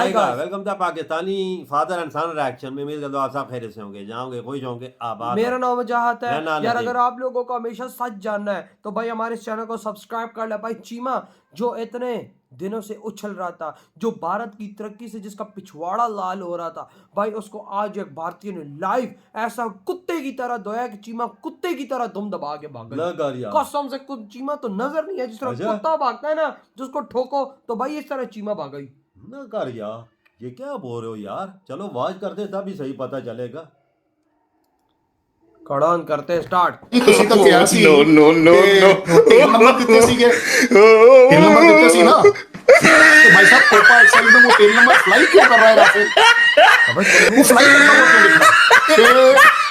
आएगा। Welcome the Pakistani father and son reaction में। उम्मीद करता हूं आप सब खैरियत से होंगे, जाओगे खुश होंगे, आबाद मेरा हो। नाम वजाहत है मैं नाम यार। नदीम। अगर आप लोगों को हमेशा सच जानना है तो भाई हमारे इस चैनल को सब्सक्राइब कर ले भाई। चीमा जो इतने दिनों से उछल रहा था, जो भारत की तरक्की से जिसका पिछवाड़ा लाल हो रहा था भाई, उसको आज एक भारतीय ने लाइव ऐसा कुत्ते की तरह धोया कि चीमा कुत्ते की तरह दुम दबा के भाग गई। लगा यार। कसम से कुछ चीमा तो नजर नहीं है जिस तरह अच्छा। कुत्ता भागता है ना, जिसको ठोको तो भाई इस तरह चीमा भाग गई। न कर यार, ये क्या बोल रहे हो यार। चलो वाज करते तभी सही पता चलेगा। कड़ान करते स्टार्ट। ਤੁਸੀਂ ਤਾਂ ਕਿਹਾ ਸੀ ਨੋ ਨੋ ਨੋ ਨੋ ਤਿੰਨ ਨੰਬਰ ਦਿੱਤੇ ਸੀਗੇ, ਤਿੰਨ नंबर ਦਿੱਤੇ ਸੀ ना। तो भाई साहब कोपा एक्सेल में वो 3 नंबर फ्लाई क्यों कर रहा है राफेल? वो फ्लाई करना वो क्यों लिखा?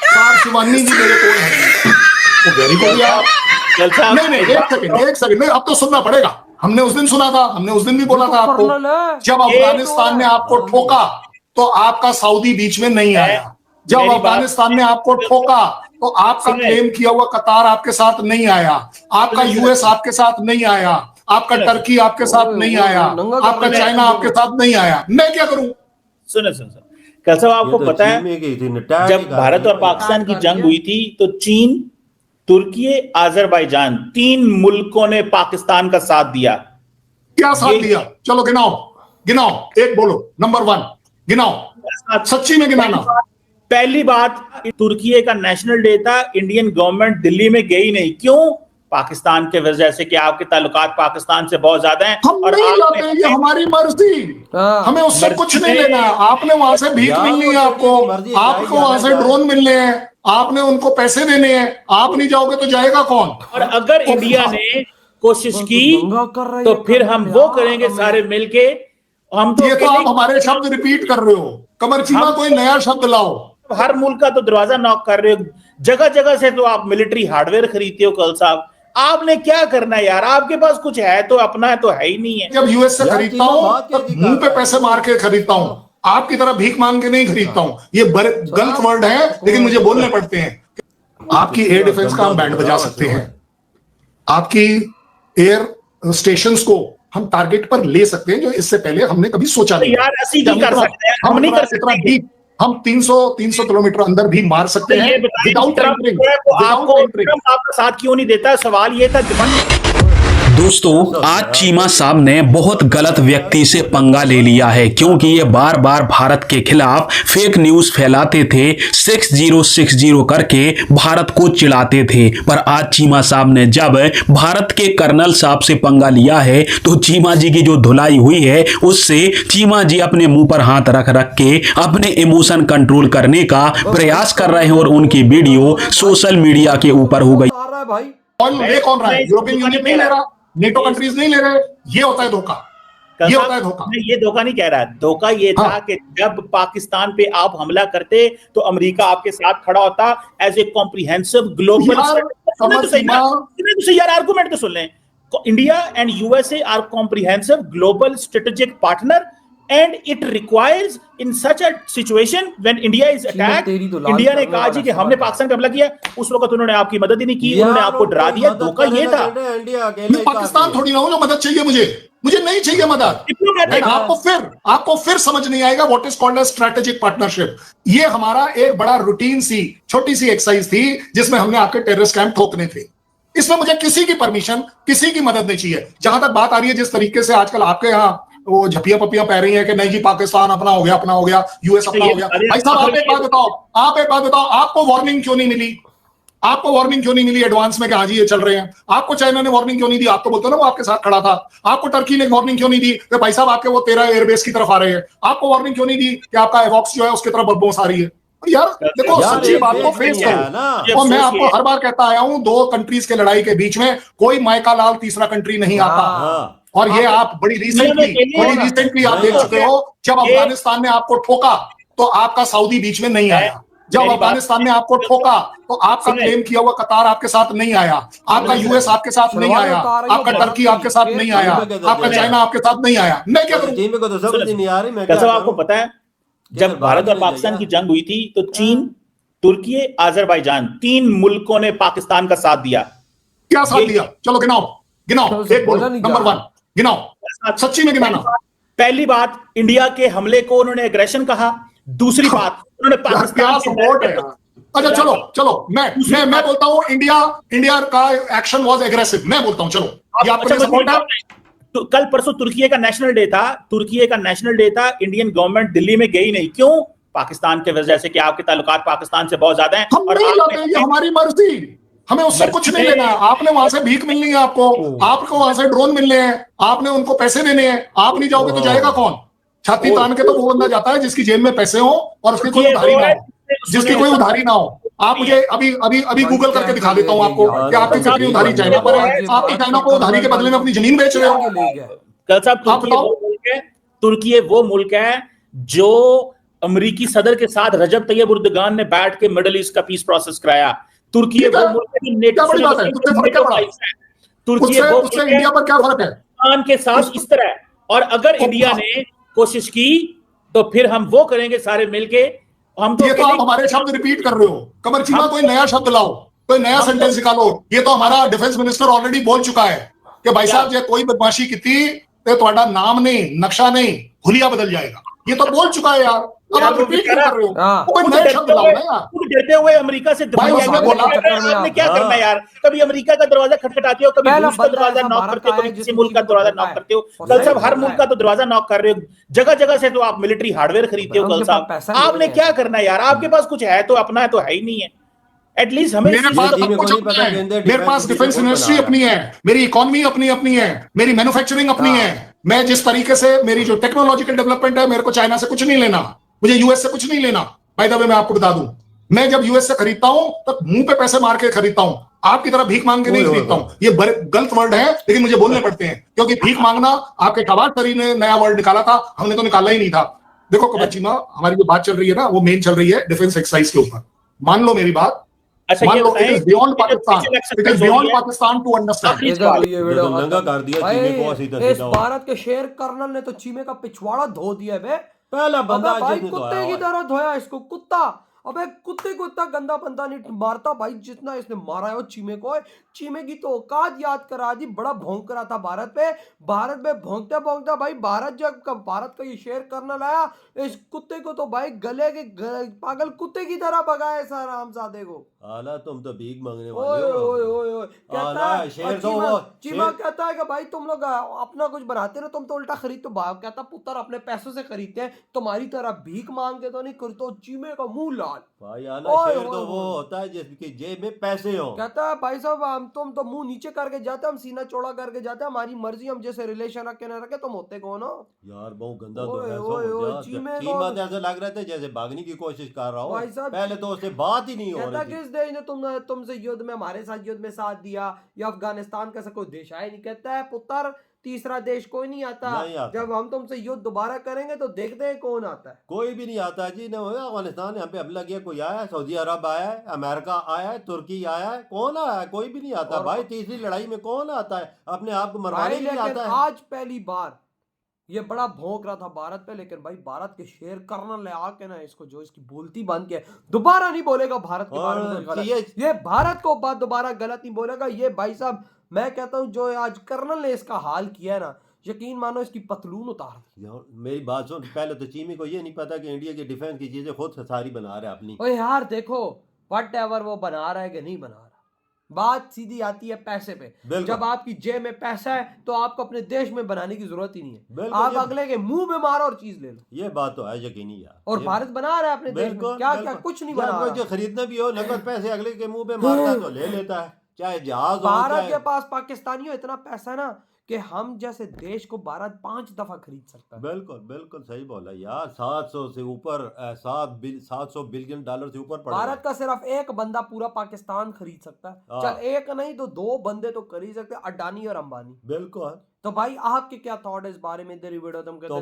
सार शिवानी जी मेरे को है वो वेरी गुड यार। नहीं एक सेकंड नहीं, अब तो सुनना पड़ेगा। हमने उस दिन सुना था, हमने उस दिन भी बोला था आपको, जब अफगानिस्तान ने आपको ठोका तो आपका सऊदी बीच में नहीं आया। जब अफगानिस्तान ने आपको ठोका तो आपका क्लेम किया हुआ कतार आपके साथ नहीं आया, आपका यूएस आपके साथ नहीं आया, आपका टर्की आपके साथ नहीं आया, आपका चाइना आपके साथ नहीं आया। मैं क्या करूं? सुनो कल साहब आपको पता है जब भारत और पाकिस्तान की जंग हुई थी तो चीन, तुर्की, आजरबाईजान 3 मुल्कों ने पाकिस्तान का साथ दिया। क्या साथ दिया? चलो गिनाओ एक बोलो, नंबर 1 गिनाओ, सच्ची में गिनाना। पहली बात, तुर्की का नेशनल डे था, इंडियन गवर्नमेंट दिल्ली में गई नहीं। क्यों? पाकिस्तान के वजह से कि आपके ताल्लुकात पाकिस्तान से बहुत ज्यादा हैं। हम और नहीं जाते, ये हमारी मर्जी, हमें उससे कुछ नहीं लेना है। आपने वहां से भीख मिलनी है, आपको वहां से ड्रोन मिलने हैं, आपने उनको पैसे देने हैं। आप नहीं जाओगे तो जाएगा कौन? और अगर इंडिया ने कोशिश की तो फिर हम वो करेंगे सारे मिलके। हम तो ये तो आप हमारे शब्द रिपीट कर रहे हो। कमर चीमा कोई नया शब्द लाओ। हर मुल्क का तो दरवाजा नॉक कर रहे हो, जगह जगह से तो आप मिलिट्री हार्डवेयर खरीदते हो। कल साहब आपने क्या करना है यार? आपके पास कुछ है तो अपना है, तो है ही नहीं है। जब यूएस से खरीदता हूं तो मुंह पे पैसे मार के खरीदता हूं, आपकी तरह भीख मांग के नहीं खरीदता हूं। ये गलत वर्ड है लेकिन मुझे बोलने पड़ते हैं। आपकी एयर डिफेंस का हम बैंड बजा सकते हैं, आपकी एयर स्टेशंस को हम टारगेट पर ले सकते हैं, जो इससे पहले हमने कभी सोचा नहीं। यार ऐसी नहीं कर सकते हैं, हम नहीं कर सकते। हम 300 किलोमीटर अंदर भी मार सकते हैं विदाउट एंटरिंग। आपका साथ क्यों नहीं देता? सवाल ये था। दोस्तों आज चीमा साहब ने बहुत गलत व्यक्ति से पंगा ले लिया है, क्योंकि ये बार बार भारत के खिलाफ फेक न्यूज फैलाते थे, 6060 करके भारत को चिढ़ाते थे। पर आज चीमा साहब ने जब भारत के कर्नल साहब से पंगा लिया है तो चीमा जी की जो धुलाई हुई है उससे चीमा जी अपने मुंह पर हाथ रख रख के अपने इमोशन कंट्रोल करने का प्रयास कर रहे हैं और उनकी वीडियो सोशल मीडिया के ऊपर हो गई। ले कौन रहा है? यूरोपियन यूनियन नहीं ले रहा, नेटो कंट्रीज नहीं ले रहे। ये होता है धोखा, ये होता है धोखा। ये धोखा नहीं कह रहा, धोखा ये था कि जब पाकिस्तान पे आप हमला करते तो अमेरिका आपके साथ खड़ा होता एज ए कॉम्प्रिहेंसिव ग्लोबल। यार आर्गुमेंट तो सुन लें। India and USA are comprehensive global strategic partner and it requires in such a situation when India is attacked। India ने कहा जी कि हमने पाकिस्तान पे हमला किया, उस वक्त उन्होंने आपकी मदद ही नहीं की, उन्होंने आपको डरा दिया। धोखा ये था। मैं पाकिस्तान थोड़ी ना हूं जो मदद चाहिए मुझे नहीं चाहिए मदद। आपको फिर समझ नहीं आएगा what is called as strategic partnership. ये हमारा एक बड़ा रूटीन सी छोटी सी एक्सरसाइज थी जिसमें हमने आपके टेररिस्ट कैंप ठोकने थे। इसमें मुझे किसी की परमिशन, किसी की मदद नहीं चाहिए। जहां तक बात आ रही है जिस तरीके से आजकल आपके यहाँ वो झपिया पपियां पै रही हैं कि नहीं जी पाकिस्तान अपना हो गया, यूएस अपना हो गया। भाई साहब आप एक बात बताओ, आपको वार्निंग क्यों नहीं मिली? आपको वार्निंग क्यों नहीं मिली एडवांस में कि हाँ जी ये चल रहे हैं? आपको चाइना ने वार्निंग क्यों नहीं दी? आप तो बोलते हो ना वो आपके साथ खड़ा था। आपको टर्की ने वार्निंग क्यों नहीं दी कि भाई साहब आपके वो 13 एयरबेस की तरफ आ रहे हैं? आपको वार्निंग क्यों नहीं दी कि आपका एवॉक्स जो है उसकी तरफ बदबूस आ रही है? यार देखो सच्ची बात को फेस करो। और मैं आपको हर बार कहता आया हूं, 2 कंट्रीज के लड़ाई के बीच में कोई मायका लाल तीसरा कंट्री नहीं आता। और ये आप बड़ी रिसेंटली आप देख चुके हो। जब अफगानिस्तान ने आपको ठोका तो आपका सऊदी बीच में नहीं आया। जब अफगानिस्तान ने आपको ठोका तो आपका क्लेम किया हुआ कतार आपके साथ नहीं आया, आपका यूएस आपके साथ नहीं आया, आपका टर्की आपके साथ नहीं आया, आपका चाइना आपके साथ नहीं आया। मैं क्या करूं? आपको पता है जब भारत और पाकिस्तान की जंग हुई थी तो चीन, तुर्की, आजरबाईजान 3 मुल्कों ने पाकिस्तान का साथ दिया। क्या साथ दिया? चलो गिनाओ एक बोलो, नंबर 1 गिनाओ, सच्ची में गिनाना। पहली बात, इंडिया के हमले को उन्होंने एग्रेशन कहा। दूसरी बात, उन्होंने पाकिस्तान सपोर्ट है। अच्छा चलो चलो, मैं बोलता हूँ इंडिया का एक्शन वाज एग्रेसिव। मैं बोलता हूँ, चलो ये आपका सपोर्ट है। तो कल परसों तुर्की का नेशनल डे था, इंडियन गवर्नमेंट दिल्ली में गई नहीं, क्यों? पाकिस्तान के वजह से कि आपके ताल्लुकात पाकिस्तान से बहुत ज्यादा हैं। हम नहीं जाते, ये हमारी मर्जी, हमें उससे कुछ नहीं लेना है। आपने वहां से भीख मिलनी है, आपको वहां से ड्रोन मिलने हैं, आपने उनको पैसे देने हैं। आप नहीं जाओगे तो जाएगा कौन? छाती तान के तो वो बंदा जाता है जिसकी जेब में पैसे हो और उसकी कोई उधारी ना हो, जिसकी कोई उधारी ना हो। आप मुझे अभी गूगल करके दिखा देता हूं आपको कि आपकी कितनी उधारी चाइना पर है। आप चाइना को उधारी के बदले में अपनी जमीन बेच रहे हो। कल साहब, तुर्की वो मुल्क है जो अमेरिकी सदर के साथ रजब तैयब उर्दगान ने बैठ के मिडिल ईस्ट का पीस प्रोसेस कराया। तुर्की वो मुल्क है, तुर्की उससे इंडिया पर क्या फर्क है? पाकिस्तान के साथ इस तरह। और अगर इंडिया ने कोशिश की तो फिर हम वो करेंगे सारे मिलके। हम तो ये तो आप हमारे शब्द रिपीट कर रहे हो। कमर चीमा, कोई नया शब्द लाओ, कोई नया सेंटेंस निकालो। ये तो हमारा डिफेंस मिनिस्टर ऑलरेडी बोल चुका है कि भाई साहब जे कोई बदमाशी की थी तो तुम्हारा नाम नहीं, नक्शा नहीं, हुलिया बदल जाएगा। ये तो बोल चुका है यार, अब आप रिपीट कर रहे हो। कोई नया शब्द लाओ ना यार। डरते हुए अमेरिका से आपने क्या करना है यार? कभी अमेरिका का दरवाजा खटखटाते हो, कभी रूस का दरवाजा नॉक करते हो, कभी किसी मुल्क का दरवाजा नॉक करते हो। कल साहब हर मुल्क का तो दरवाजा नॉक कर रहे हो, जगह जगह से तो आप मिलिट्री हार्डवेयर खरीदते हो। कल साहब आपने क्या करना है यार? आपके पास कुछ है तो अपना है, तो है ही नहीं है। एटलीस्ट हमें मेरे पास डिफेंस इंडस्ट्री अपनी है, मेरी इकोनॉमी अपनी है, मेरी मैन्युफैक्चरिंग अपनी है। मैं जिस तरीके से मेरी जो टेक्नोलॉजिकल डेवलपमेंट है, मेरे को चाइना से कुछ नहीं लेना, मुझे यूएस से कुछ नहीं लेना। बाय द वे मैं आपको बता दूं, मैं जब यूएस से खरीदता हूं तो मुंह पे पैसे मार के खरीदता हूं, आपकी तरह भीख मांग के नहीं खरीदता हूं। ये गलत वर्ड है लेकिन मुझे बोलने पड़ते हैं, क्योंकि भीख मांगना आपके शहबाज शरीफ ने नया वर्ड निकाला था, हमने तो निकाला ही नहीं था। देखो कमर चीमा, हमारी जो बात चल रही है ना, वो मेन चल रही है डिफेंस एक्सरसाइज के ऊपर। मान लो मेरी बात, अच्छा, मान लो it is beyond Pakistan to understand. नंगा कर दिया चीमे को सीधा इस सीधा। भारत के शेर कर्नल ने तो चीमे का पिछवाड़ा धो दिया है बे। पहला बंदा भाई जिसने कुत्ते की तरह धोया इसको, कुत्ता। अबे कुत्ते को इतना गंदा बंदा नहीं मारता भाई जितना इसने मारा है वो चीमे को। चीमे की तो औकात याद करा दी, बड़ा भौंक रहा था भारत पे। भारत में भौंकता भौंकता भाई भारत का ये शेर कर्नल आया, इस कुत्ते को तो भाई गले के पागल कुत्ते की तरह भगाया सर रामजादे को। आला तुम तो भीख मांगने ओए वाले हो। ओए ओए ओए कहता आला है, शेर तो चीमा, वो चीमा कहता है कि भाई तुम लोग अपना कुछ बनाते रहो, तुम तो उल्टा खरीद। तो भाव कहता पुत्र अपने पैसों से खरीदते हैं, तुम्हारी तरह भीख मांग के तो नहीं खरीदो। तो चीमे का मुंह लाल। भाई आला शेर तो वो होता है जिसकी जेब में पैसे हो। कहता है भाई साहब हम तुम तो मुंह नीचे करके जाते, हम सीना चौड़ा करके जाते, हमारी मर्जी, हम जैसे रिलेशन रखे ना रखे, तुम होते कौन हो यार बहुत गंदा तो ओए, है। ओए, ओए, चीमा तो ऐसा लग रहा था जैसे भागने की कोशिश कर रहा भाई हो, साहब, पहले तो उससे बात ही नहीं हो कहता रही थी। किस देश ने तुमसे युद्ध में, हमारे साथ युद्ध में साथ दिया, या अफगानिस्तान का कोई देश आया नहीं। कहता है पुत्र तीसरा देश कोई नहीं आता, जब हम तुमसे युद्ध दोबारा करेंगे तो देखते हैं कौन आता है। कोई भी नहीं आता जी। न अफगानिस्तान यहाँ पे हमला किया, कोई आया है? सऊदी अरब आया है, अमेरिका आया है, तुर्की आया है, कौन आया है? कोई भी नहीं आता भाई। तीसरी लड़ाई में कौन आता है? अपने आप को मरवाने के लिए आता है। आज पहली बार ये बड़ा भौंक रहा था भारत पे, लेकिन भाई भारत के शेर कर्नल ने आके ना इसको जो इसकी बोलती बंद किया, दोबारा नहीं बोलेगा भारत के बारे में गलत। ये भारत को बात दोबारा गलत नहीं बोलेगा। ये भाई साहब मैं कहता हूँ जो आज कर्नल ने इसका हाल किया है ना, यकीन मानो इसकी पतलून उतार दी। मेरी बात सुन, पहले तो चीमी को ये नहीं पता कि इंडिया की डिफेंस की चीजें खुद सारी बना रहा है अपनी। ओए यार देखो वट एवर वो बना रहा है कि नहीं बना रहा, बात सीधी आती है पैसे पे। जब आपकी जेब में पैसा है तो आपको अपने देश में बनाने की जरूरत ही नहीं है, आप अगले के मुंह में मारो और चीज ले लो। ये बात तो है यकीनी यार। और भारत बना रहा है अपने देश में क्या क्या कुछ नहीं बना रहा। जो खरीदना भी हो नकद पैसे अगले के मुंह पे मारता है तो ले लेता है, चाहे जहाज हो। भारत के पास पाकिस्तानियों इतना पैसा ना कि हम जैसे देश को भारत 5 दफा खरीद सकता है। बिल्कुल बिल्कुल सही बोला यार। 700 से ऊपर 700 बिलियन डॉलर से ऊपर पड़ भारत का सिर्फ एक बंदा पूरा पाकिस्तान खरीद सकता है। चल एक नहीं तो 2 बंदे तो खरीद सकते हैं, अडानी और अंबानी। बिल्कुल। तो भाई आपके क्या थॉट है इस बारे में? वीडियो तुम कहते